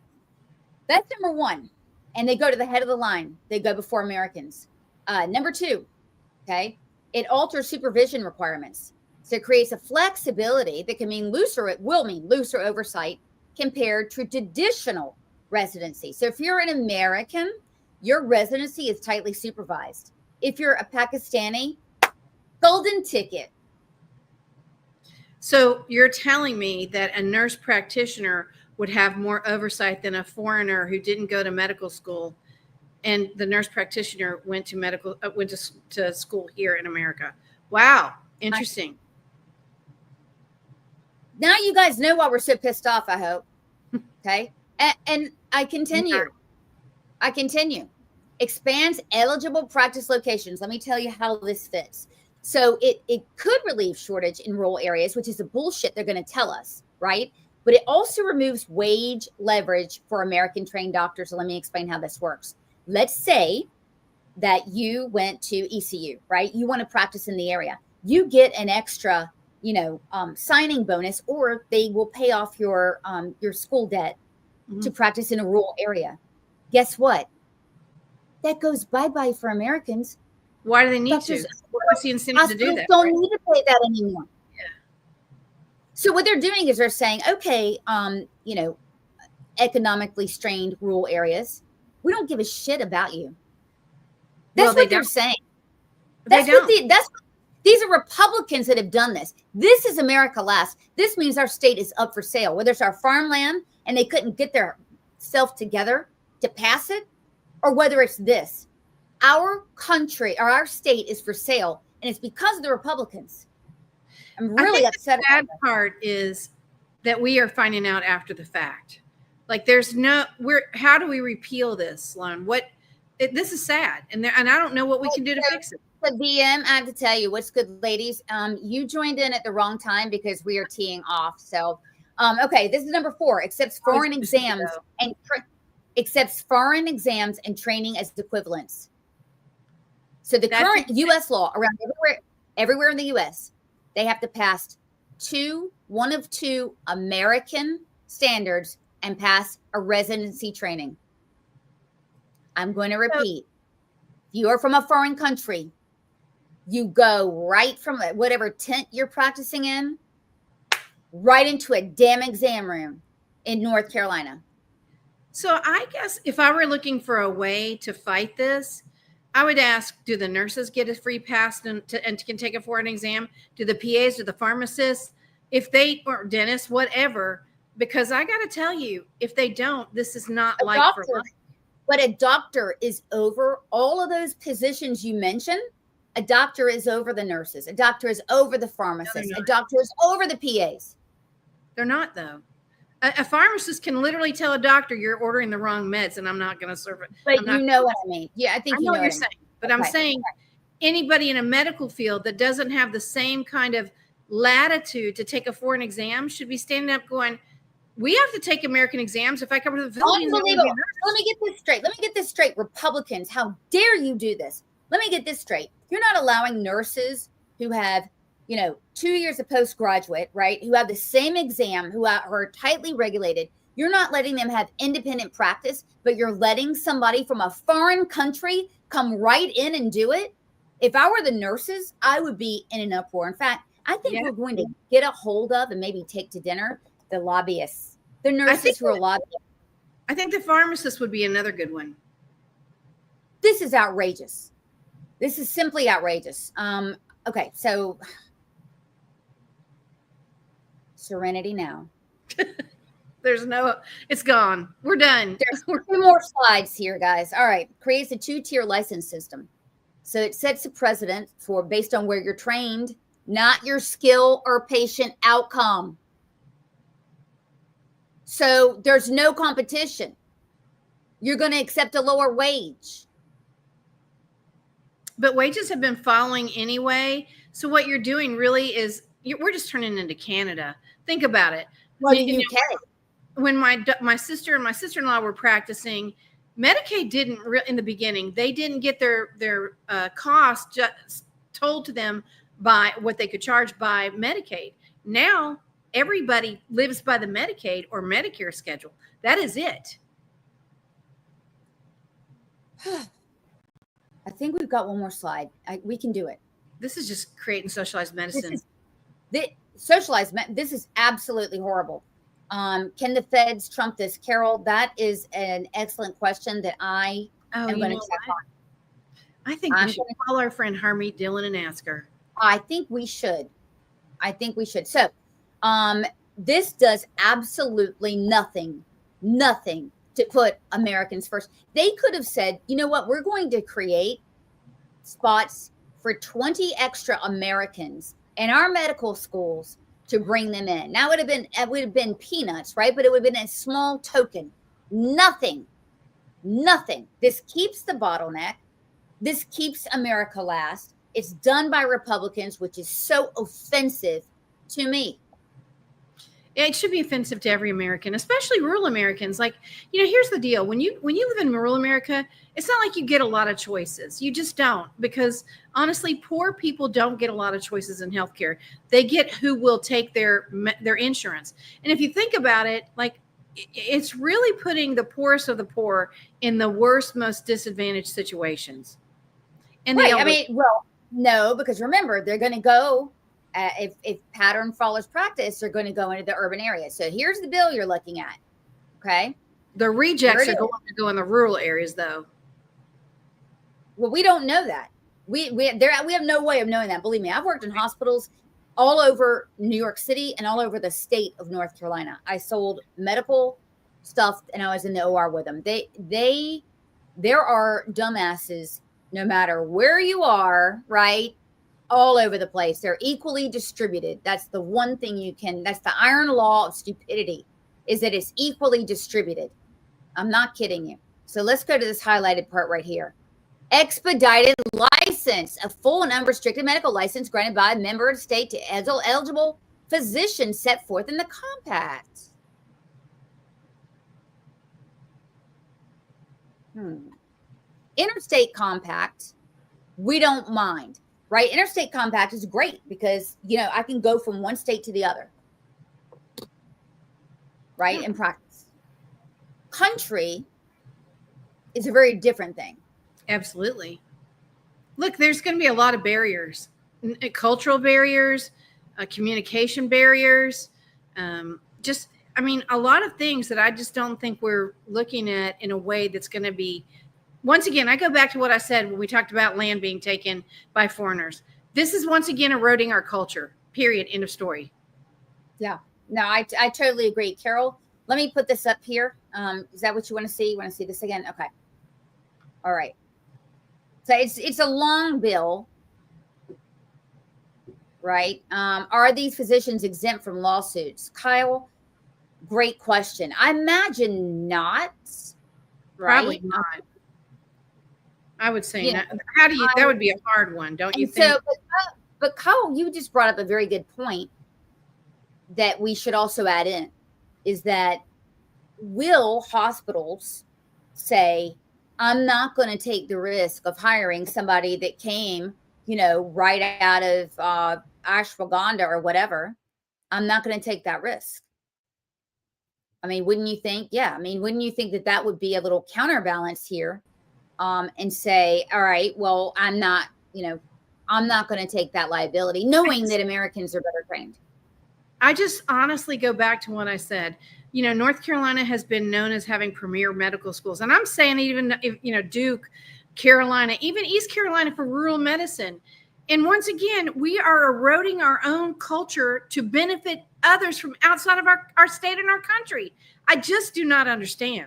that's number 1. And they go to the head of the line. They go before Americans. Number 2, okay, it alters supervision requirements. So it creates a flexibility that will mean looser oversight compared to traditional residency. So if you're an American, your residency is tightly supervised. If you're a Pakistani, golden ticket. So you're telling me that a nurse practitioner would have more oversight than a foreigner who didn't go to medical school, and the nurse practitioner went to school here in America. Wow. Interesting. Now you guys know why we're so pissed off, I hope. Okay. And I continue. Expands eligible practice locations. Let me tell you how this fits. So it could relieve shortage in rural areas, which is the bullshit they're going to tell us, right? But it also removes wage leverage for American trained doctors. So let me explain how this works. Let's say that you went to ECU, right? You want to practice in the area. You get an extra, signing bonus, or they will pay off your school debt to practice in a rural area. Guess what? That goes bye-bye for Americans. Why do they need to? What's the incentive to do that? Don't need to pay that anymore. Yeah. So what they're doing is they're saying, okay, economically strained rural areas, we don't give a shit about you. That's what they're saying. That's These are Republicans that have done this. This is America last. This means our state is up for sale, whether it's our farmland and they couldn't get their self together to pass it, or whether it's this. Our country or our state is for sale, and it's because of the Republicans. I'm really upset about that. The sad part is that we are finding out after the fact. Like how do we repeal this, Sloan? This is sad. And I don't know what we can do to fix it. The VM, I have to tell you, what's good, ladies? You joined in at the wrong time because we are teeing off. So, okay, this is number 4. Accepts foreign exams and training as equivalents. So the current U.S. law around everywhere in the U.S., they have to pass one of two American standards and pass a residency training. I'm going to repeat. If you are from a foreign country, you go right from whatever tent you're practicing in, right into a damn exam room in North Carolina. So I guess if I were looking for a way to fight this, I would ask, do the nurses get a free pass and can take it for an exam? Do the PAs, do the pharmacists, or dentists, whatever? Because I got to tell you, if they don't, this is not for life. But a doctor is over all of those positions you mentioned. A doctor is over the nurses. A doctor is over the pharmacists. A doctor is over the PAs. They're not, though. A pharmacist can literally tell a doctor you're ordering the wrong meds and I'm not going to serve it. But you know what I mean. Yeah, I think you know what you're saying. But I'm saying anybody in a medical field that doesn't have the same kind of latitude to take a foreign exam should be standing up going, we have to take American exams. If I come to the Philippines, unbelievable. Let me get this straight. Republicans, how dare you do this? Let me get this straight. You're not allowing nurses who have, 2 years of postgraduate, right? Who have the same exam, who are tightly regulated. You're not letting them have independent practice, but you're letting somebody from a foreign country come right in and do it. If I were the nurses, I would be in an uproar. In fact, I think we're going to get a hold of and maybe take to dinner the lobbyists, the nurses who are lobbyists. I think the pharmacist would be another good one. This is outrageous. This is simply outrageous. Okay, so serenity now. It's gone. We're done. There's 2 more slides here, guys. All right. Creates a 2-tier license system. So it sets a precedent for based on where you're trained, not your skill or patient outcome. So there's no competition. You're going to accept a lower wage. But wages have been falling anyway. So what you're doing really is we're just turning into Canada. Think about it. Well, the UK. When my sister and my sister-in-law were practicing, Medicaid didn't in the beginning. They didn't get their cost just told to them by what they could charge by Medicaid. Now everybody lives by the Medicaid or Medicare schedule. That is it. I think we've got one more slide. We can do it. This is just creating socialized medicine. This is absolutely horrible. Can the feds trump this? Carol, that is an excellent question that I am going to check on. I think we should call our friend Harmeet Dillon and ask her. I think we should. So this does absolutely nothing to put Americans first. They could have said, you know what, we're going to create spots for 20 extra Americans in our medical schools to bring them in. Now it would have been peanuts, right? But it would have been a small token. Nothing. This keeps the bottleneck. This keeps America last. It's done by Republicans, which is so offensive to me. It should be offensive to every American, especially rural Americans. Like, here's the deal. When you live in rural America, it's not like you get a lot of choices. You just don't, because honestly, poor people don't get a lot of choices in healthcare. They get who will take their insurance. And if you think about it, like, it's really putting the poorest of the poor in the worst, most disadvantaged situations. And right. No, because remember, they're going to go. If pattern follows practice, they're going to go into the urban areas. So here's the bill you're looking at. Okay. The rejects are going to go in the rural areas, though. Well, we don't know that. We have no way of knowing that. Believe me, I've worked in hospitals all over New York City and all over the state of North Carolina. I sold medical stuff and I was in the OR with them. There are dumbasses no matter where you are, right? All over the place. They're equally distributed. That's the one thing that's the iron law of stupidity, is that it's equally distributed. I'm not kidding you. So let's go to this highlighted part right here. Expedited license, a full and unrestricted medical license granted by a member of the state to eligible physicians set forth in the compact. Interstate compact, we don't mind, right? Interstate compact is great because, I can go from one state to the other, right? In practice. Country is a very different thing. Absolutely. Look, there's going to be a lot of barriers, cultural barriers, communication barriers, a lot of things that I just don't think we're looking at in a way that's going to be, once again, I go back to what I said when we talked about land being taken by foreigners. This is once again eroding our culture, period, end of story. Yeah, no, I totally agree. Carol, let me put this up here. Is that what you want to see? You want to see this again? Okay. All right. So it's a long bill, right? Are these physicians exempt from lawsuits? Kyle, great question. I imagine not. Right? Probably not. I would say not. How do you? That would be a hard one, don't you think? But Kyle, you just brought up a very good point that we should also add in, is that will hospitals say, I'm not going to take the risk of hiring somebody that came, right out of ashwagandha or whatever. I'm not going to take that risk. I mean, wouldn't you think? Yeah. I mean, wouldn't you think that would be a little counterbalance here, and say, all right, well, I'm not going to take that liability, knowing that Americans are better trained. I just honestly go back to what I said. North Carolina has been known as having premier medical schools. And I'm saying even, Duke, Carolina, even East Carolina for rural medicine. And once again, we are eroding our own culture to benefit others from outside of our state and our country. I just do not understand.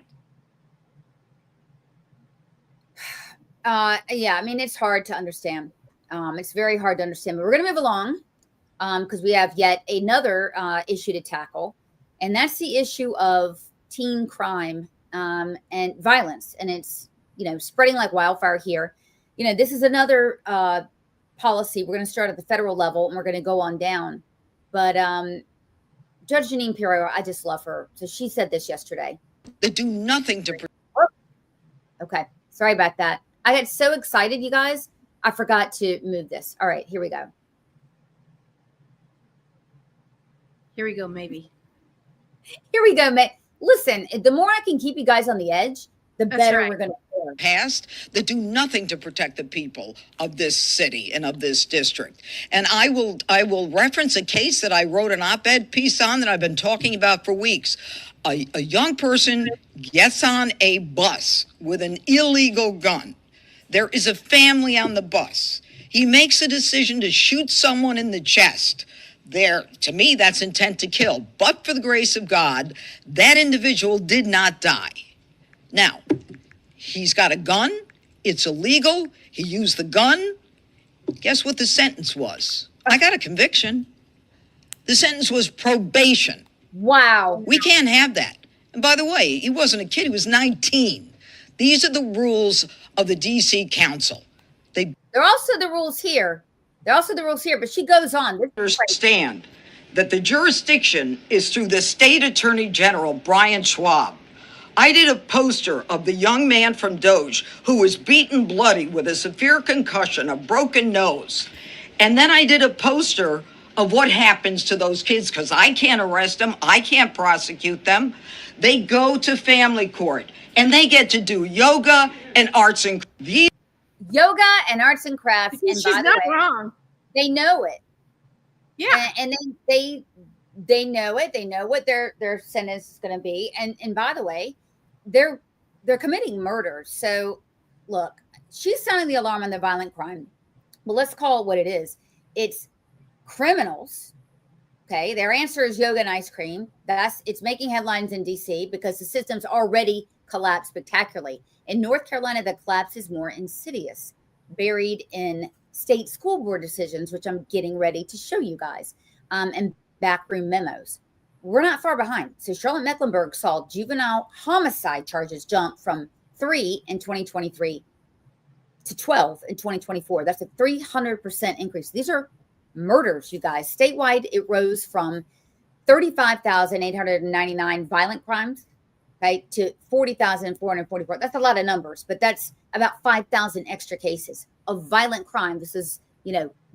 Yeah, I mean, it's hard to understand. It's very hard to understand. But we're going to move along because we have yet another issue to tackle. And that's the issue of teen crime and violence. And it's, spreading like wildfire here. This is another policy. We're going to start at the federal level and we're going to go on down. But Judge Jeanine Pirro, I just love her. So she said this yesterday. They do nothing to. Okay. Sorry about that. I got so excited, you guys. I forgot to move this. All right. Here we go. Here we go, maybe. Here we go, man. Listen, the more I can keep you guys on the edge, the better we're going to do. Passed that do nothing to protect the people of this city and of this district. And I will reference a case that I wrote an op-ed piece on that I've been talking about for weeks. A young person gets on a bus with an illegal gun. There is a family on the bus. He makes a decision to shoot someone in the chest. To me, that's intent to kill. But for the grace of God, that individual did not die. Now, he's got a gun. It's illegal. He used the gun. Guess what the sentence was? I got a conviction. The sentence was probation. Wow. We can't have that. And by the way, he wasn't a kid. He was 19. These are the rules of the D.C. Council. They're also the rules here. But she goes on. Understand that the jurisdiction is through the state attorney general, Brian Schwab. I did a poster of the young man from Doge who was beaten bloody with a severe concussion, a broken nose. And then I did a poster of what happens to those kids because I can't arrest them. I can't prosecute them. They go to family court and they get to do yoga and arts and crafts. Yoga and arts and crafts. And she's not wrong. They know it. Yeah. And they know it. They know what their sentence is going to be. And by the way, they're committing murder. So look, she's sounding the alarm on the violent crime. But let's call it what it is. It's criminals. Okay. Their answer is yoga and ice cream. It's making headlines in DC because the system's already collapsed spectacularly. In North Carolina, the collapse is more insidious, buried in state school board decisions, which I'm getting ready to show you guys, and backroom memos. We're not far behind. So Charlotte-Mecklenburg saw juvenile homicide charges jump from 3 in 2023 to 12 in 2024. That's a 300% increase. These are murders, you guys. Statewide, it rose from 35,899 violent crimes, okay, to 40,444. That's a lot of numbers, but that's about 5,000 extra cases of violent crime. This is,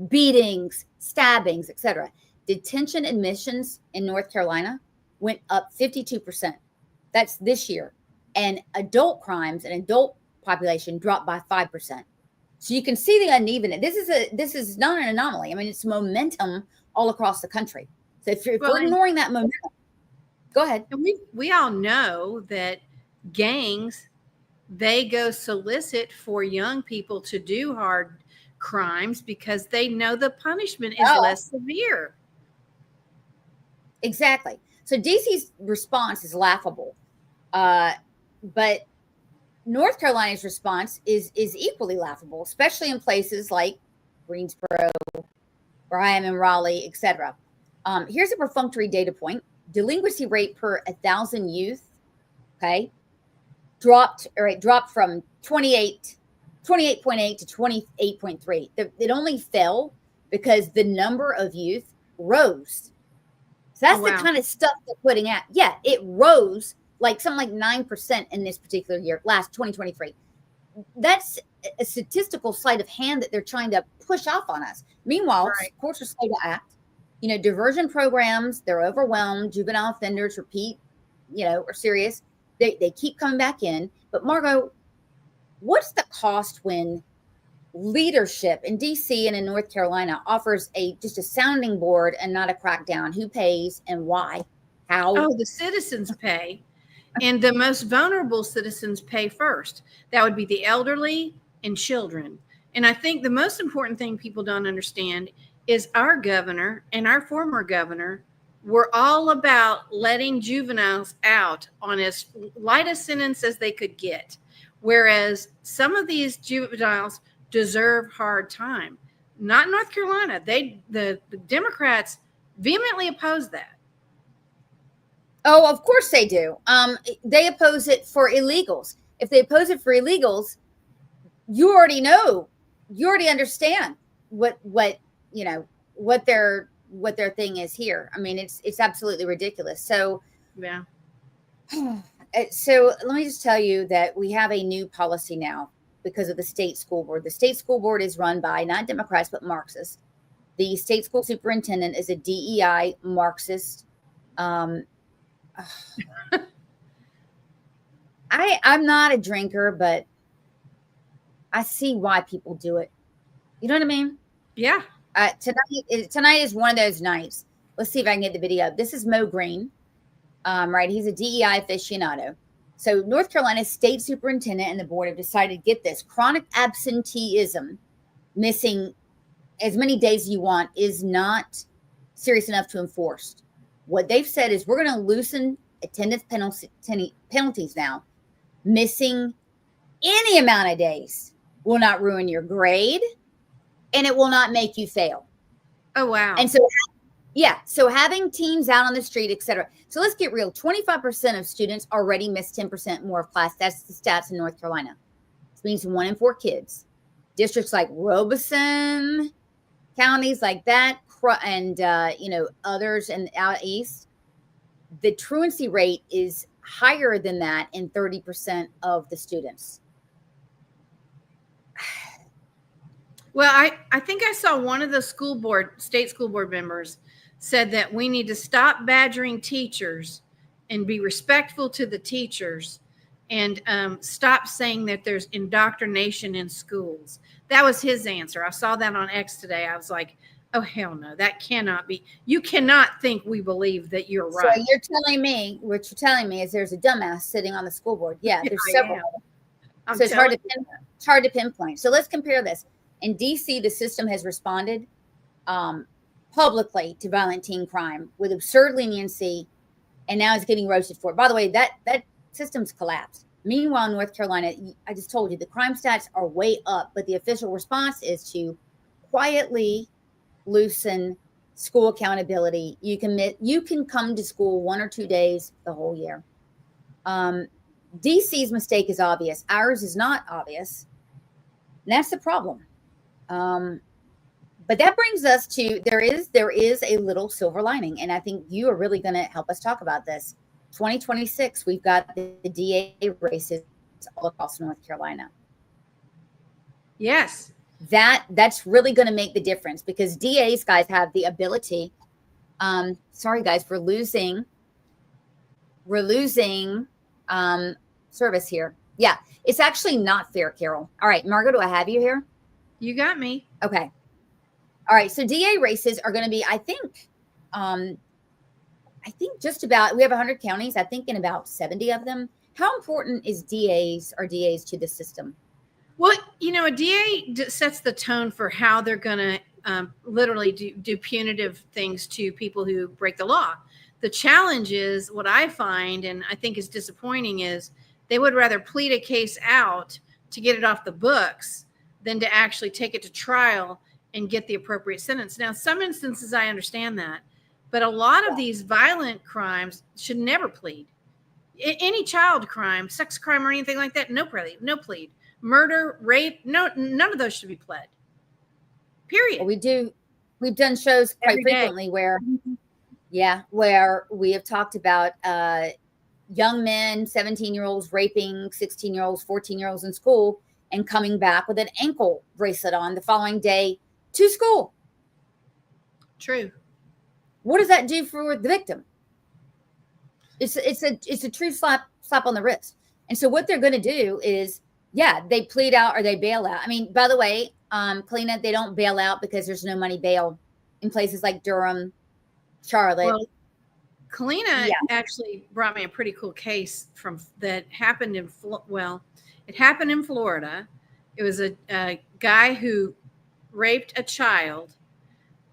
beatings, stabbings, etc. Detention admissions in North Carolina went up 52%. That's this year. And adult crimes and adult population dropped by 5%. So you can see the unevenness. This is not an anomaly. I mean, it's momentum all across the country. So if we're ignoring that momentum, go ahead. And we all know that gangs, they go solicit for young people to do hard crimes because they know the punishment is less severe. Exactly. So DC's response is laughable, but North Carolina's response is equally laughable, especially in places like Greensboro, where I am in Raleigh, etc. Here's a perfunctory data point. Delinquency rate per 1,000 youth, okay, dropped from 28.8 to 28.3. It only fell because the number of youth rose. So that's the kind of stuff they're putting out. Yeah, it rose something like 9% in this particular year, last 2023. That's a statistical sleight of hand that they're trying to push off on us. Meanwhile, courts are slow to act. Diversion programs, they're overwhelmed. Juvenile offenders repeat, are serious. They keep coming back in. But Margot, what's the cost when leadership in DC and in North Carolina offers just a sounding board and not a crackdown? Who pays and why? How? Oh, the citizens pay. And the most vulnerable citizens pay first. That would be the elderly and children. And I think the most important thing people don't understand is our governor and our former governor were all about letting juveniles out on as light a sentence as they could get. Whereas some of these juveniles deserve hard time. Not North Carolina. The Democrats vehemently oppose that. Oh, of course they do. They oppose it for illegals. If they oppose it for illegals, you already know, you already understand what their thing is here. I mean, it's absolutely ridiculous. So yeah. So let me just tell you that we have a new policy now because of the state school board. The state school board is run by not Democrats, but Marxists. The state school superintendent is a DEI Marxist. I'm not a drinker, but I see why people do it. You know what I mean? Yeah. Tonight is one of those nights. Let's see if I can get the video. This is Mo Green. Right. He's a DEI aficionado. So North Carolina state superintendent and the board have decided to get this. Chronic absenteeism, missing as many days as you want, is not serious enough to enforce. What they've said is we're going to loosen attendance penalties now. Missing any amount of days will not ruin your grade, and it will not make you fail. Oh, wow. And so, yeah, so having teams out on the street, et cetera. So let's get real. 25% of students already miss 10% more of class. That's the stats in North Carolina. This means 1 in 4 kids. Districts like Robeson, counties like that, and, others and out east, the truancy rate is higher than that in 30% of the students. Well, I think I saw one of the state school board members said that we need to stop badgering teachers and be respectful to the teachers and stop saying that there's indoctrination in schools. That was his answer. I saw that on X today. I was like, oh, hell no, that cannot be. You cannot think we believe that you're right. So what you're telling me is there's a dumbass sitting on the school board. Yeah, there's several of them. So it's hard to pinpoint. So let's compare this. In DC, the system has responded publicly to violent teen crime with absurd leniency, and now it's getting roasted for it. By the way, that system's collapsed. Meanwhile, in North Carolina, I just told you the crime stats are way up, but the official response is to quietly loosen school accountability. You can come to school 1 or 2 days the whole year. DC's mistake is obvious. Ours is not obvious. And that's the problem. But that brings us to there is a little silver lining, and I think you are really going to help us talk about this. 2026, we've got the DA races all across North Carolina. Yes. That's really going to make the difference because DAs, guys, have the ability. Sorry, guys, we're losing service here. Yeah, it's actually not fair, Carol. All right, Margo, do I have you here? You got me. Okay. All right, so DA races are going to be, I think just about, we have 100 counties, I think in about 70 of them. How important is DAs to the system? Well, a DA sets the tone for how they're going to literally do punitive things to people who break the law. The challenge is what I find, and I think is disappointing, is they would rather plead a case out to get it off the books than to actually take it to trial and get the appropriate sentence. Now, some instances I understand that, but a lot of these violent crimes should never plead. Any child crime, sex crime, or anything like that, no plead. Murder, rape, none of those should be pled. Period. We've done shows quite frequently where we have talked about young men, 17-year-olds raping 16-year-olds, 14-year-olds in school and coming back with an ankle bracelet on the following day to school. True. What does that do for the victim? It's a true slap on the wrist. And so what they're going to do is, they plead out or they bail out. I mean, by the way, Kalina, they don't bail out because there's no money bail in places like Durham, Charlotte. Well, Kalina actually brought me a pretty cool case that happened in Florida. It was a guy who raped a child.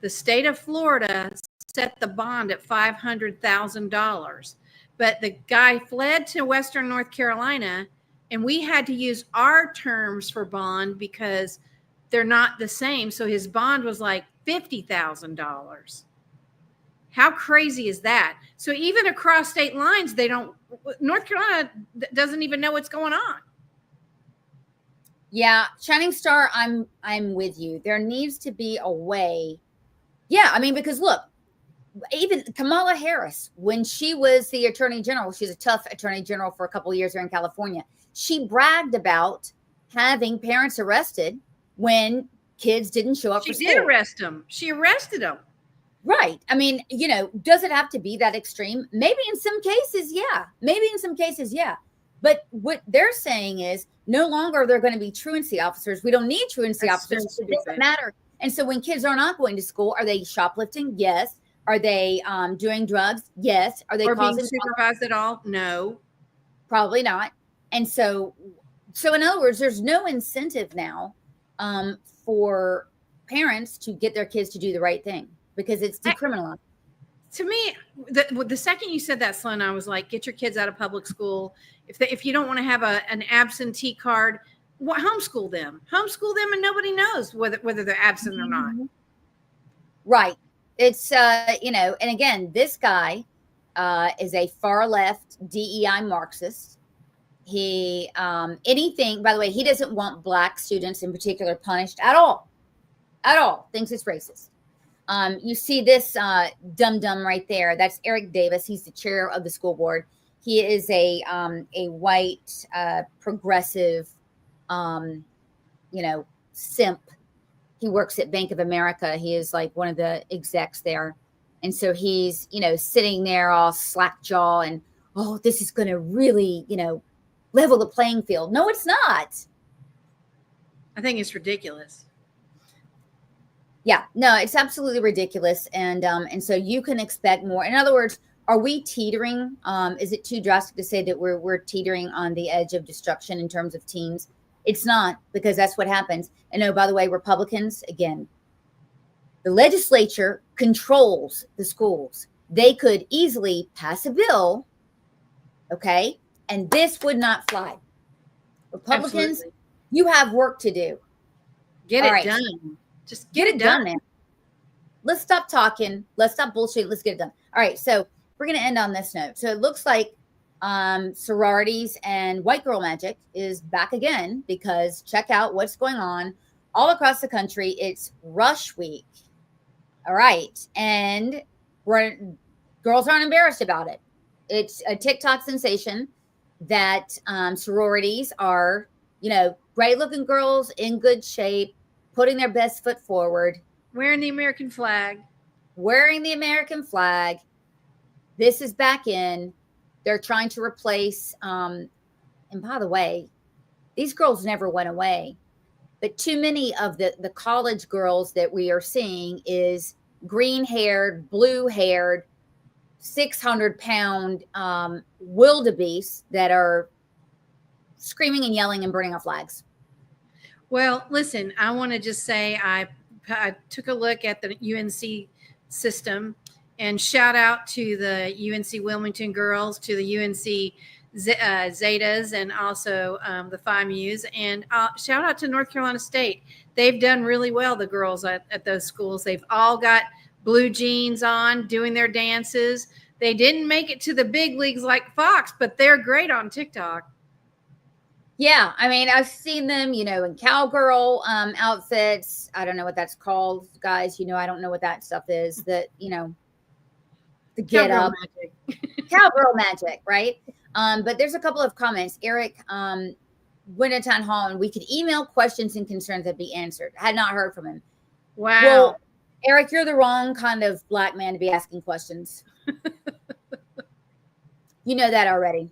The state of Florida set the bond at $500,000, but the guy fled to Western North Carolina, and we had to use our terms for bond because they're not the same. So his bond was like $50,000. How crazy is that? So even across state lines, North Carolina doesn't even know what's going on. Yeah, Shining Star, I'm with you. There needs to be a way. Yeah, I mean, because look, even Kamala Harris, when she was the attorney general, she's a tough attorney general for a couple of years here in California. She bragged about having parents arrested when kids didn't show up for school. She did arrest them. She arrested them. Right. I mean, does it have to be that extreme? Maybe in some cases, yeah. But what they're saying is no longer are there going to be truancy officers. We don't need truancy officers. It doesn't matter. And so when kids are not going to school, are they shoplifting? Yes. Are they doing drugs? Yes. Are they being supervised at all? No. Probably not. And so in other words, there's no incentive now for parents to get their kids to do the right thing because it's decriminalized. To me, the second you said that, Sloan, I was like, get your kids out of public school. If you don't want to have an absentee card, homeschool them. Homeschool them, and nobody knows whether they're absent or not. Right. It's and again, this guy is a far left DEI Marxist. He anything. By the way, he doesn't want Black students in particular punished at all. Thinks it's racist. You see this dum-dum right there. That's Eric Davis. He's the chair of the school board. He is a white progressive, simp. He works at Bank of America. He is like one of the execs there. And so he's, sitting there all slack jaw and, this is going to really, level the playing field. No, it's not. I think it's ridiculous. Yeah, no, it's absolutely ridiculous. And so you can expect more. In other words, are we teetering? Is it too drastic to say that we're teetering on the edge of destruction in terms of teens? It's not, because that's what happens. And oh, by the way, Republicans, again, the legislature controls the schools. They could easily pass a bill, okay, and this would not fly. Republicans, Absolutely. you have work to do. Get All it right. done. Just Get it done, man. Let's stop talking. Let's stop bullshit. Let's get it done. All right. So we're going to end on this note. So it looks like sororities and white girl magic is back again, because check out what's going on all across the country. It's rush week. All right. And girls aren't embarrassed about it. It's a TikTok sensation that sororities are, great looking girls in good shape, putting their best foot forward. Wearing the American flag. Wearing the American flag. This is back in. They're trying to replace, and by the way, these girls never went away. But too many of the college girls that we are seeing is green-haired, blue-haired, 600-pound wildebeests that are screaming and yelling and burning our flags. Well, listen, I want to just say I took a look at the UNC system, and shout out to the UNC Wilmington girls, to the UNC Zetas, and also the Phi Mu's, and shout out to North Carolina State. They've done really well, the girls at those schools. They've all got blue jeans on, doing their dances. They didn't make it to the big leagues like Fox, but they're great on TikTok. Yeah, I mean, I've seen them, in cowgirl outfits. I don't know what that's called, guys. I don't know what that stuff is. That, the get Cowgirl up. magic. Cowgirl magic, right? But there's a couple of comments. Eric went to town hall, and we could email questions and concerns that be answered. I had not heard from him. Wow. Well, Eric, you're the wrong kind of black man to be asking questions. You know that already.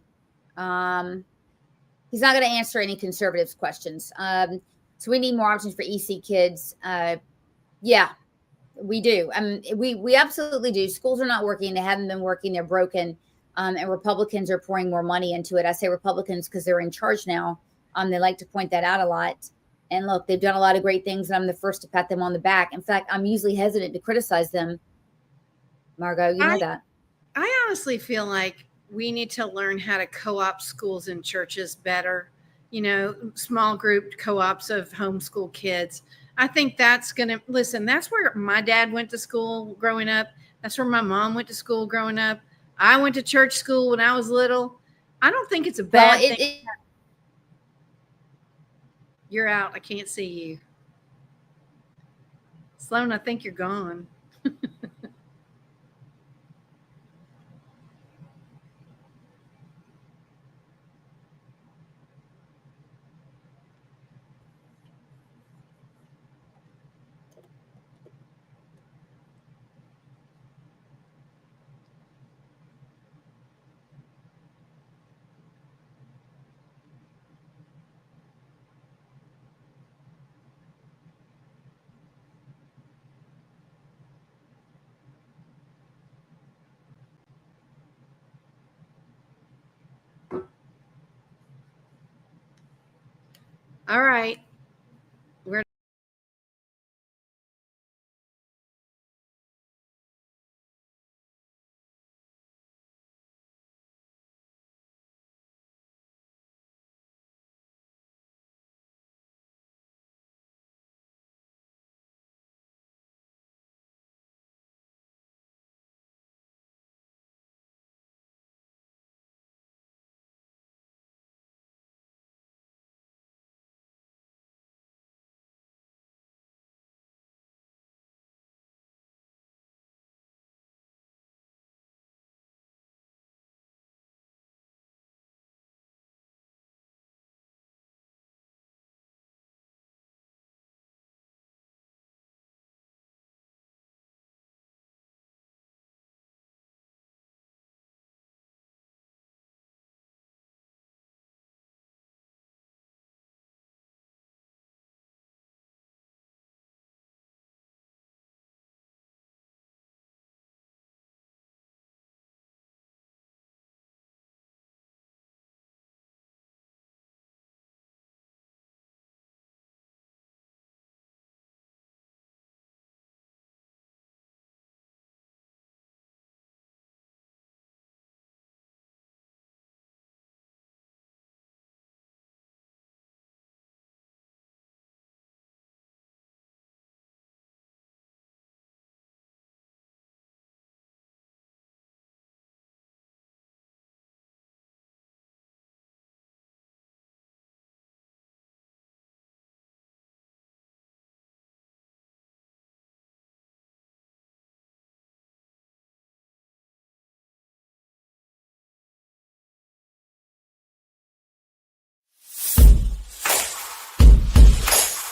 He's not going to answer any conservatives' questions. So we need more options for EC kids. Yeah, we do. We absolutely do. Schools are not working. They haven't been working. They're broken. And Republicans are pouring more money into it. I say Republicans because they're in charge now. They like to point that out a lot. And look, they've done a lot of great things, and I'm the first to pat them on the back. In fact, I'm usually hesitant to criticize them. Margot, you know that. I honestly feel like we need to learn how to co-op schools and churches better. Small group co-ops of homeschool kids. I think that's going to, listen, that's where my dad went to school growing up. That's where my mom went to school growing up. I went to church school when I was little. I don't think it's a bad thing. You're out. I can't see you. Sloan, I think you're gone. All right.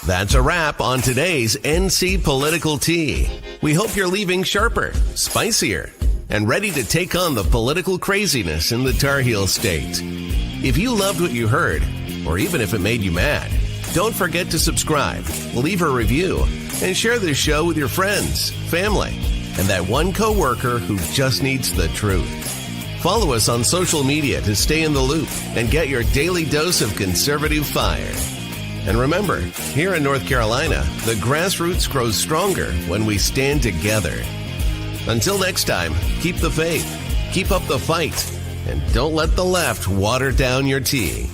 That's a wrap on today's NC Political Tea. We hope you're leaving sharper, spicier, and ready to take on the political craziness in the Tar Heel State. If you loved what you heard, or even if it made you mad, don't forget to subscribe, leave a review, and share this show with your friends, family, and that one coworker who just needs the truth. Follow us on social media to stay in the loop and get your daily dose of conservative fire. And remember, here in North Carolina, the grassroots grows stronger when we stand together. Until next time, keep the faith, keep up the fight, and don't let the left water down your tea.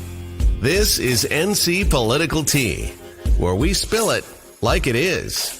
This is NC Political Tea, where we spill it like it is.